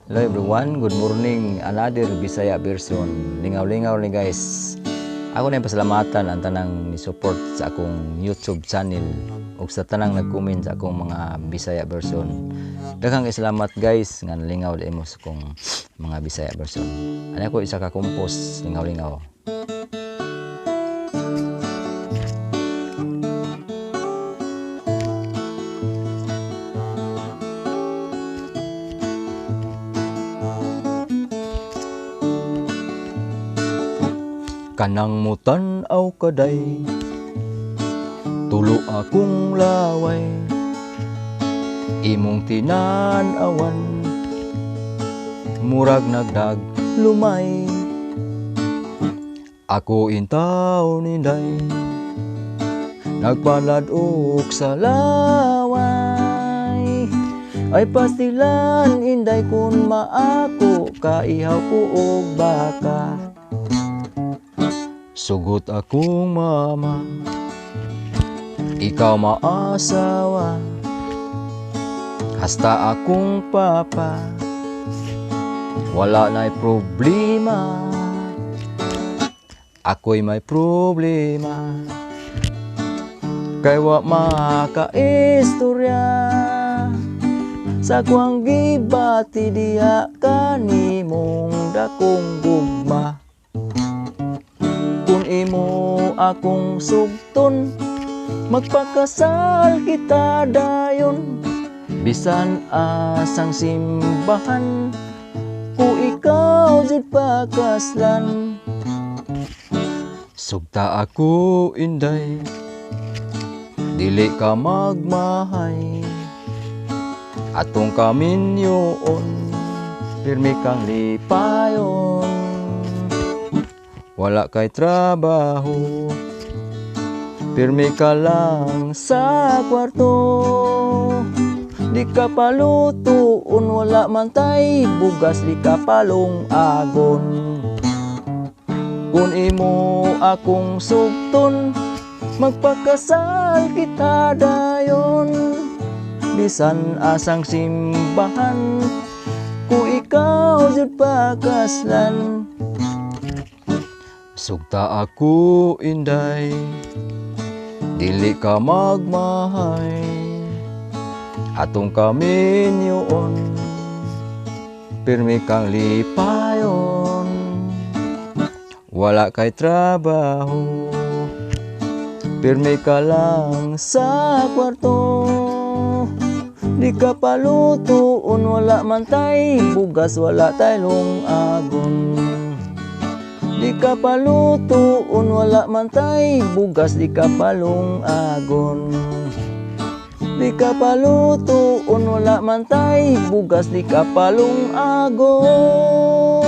Hello everyone, good morning. Another Bisaya version. Lingaw-lingaw ni guys. Ako na pasalamatan ang tanang ni-support sa akong YouTube channel ug sa tanang nag-comment sa akong mga Bisaya version. Daghang salamat guys nga nalingaw di mo sa akong mga Bisaya version. Ani ako isa ka compose lingaw-lingaw. Kanang mutan-aw kaday, tulo akong laway, imong tinan-awan, murag nagdag lumay. Ako intaw ninday, nagpaladok sa laway. Ay pastilan inday kun maako, kaihaw ko og baka. Sugot akong mama, ikaw maasawa. Hasta akong papa, wala na'y problema. Ako'y may problema, kay wa makaistorya. Sa kuwang gibati diha kanimong dakong gugma. Kung imo akong sugton, magpakasal kita dayon. Bisan asang simbahan, ku ikaw jud pakaslan. Sugta ako inday, dili ka magmahay. Atong kaminyoon, pirmi kang lipayon. Wala kay trabaho, pirmi ka lang sa kwarto. Di ka palutuon, wala man tay bugas, di ka palong agon. Kung imo akong sugton, magpakasal kita dayon. Bisan asang simbahan, ku ikaw jud pakaslan. Sugta ako inday, dili ka magmahay. Atong kaminyoon, pirmi kang lipayon. Wala kay trabaho, pirmi ka lang sa kwarto. Di ka palutuon, wala man tay bugas, wala taylong agon. Di ka palutuon, wala man tay bugas, di ka palong agon. Di ka palutuon, wala man tay bugas, di ka palong agon.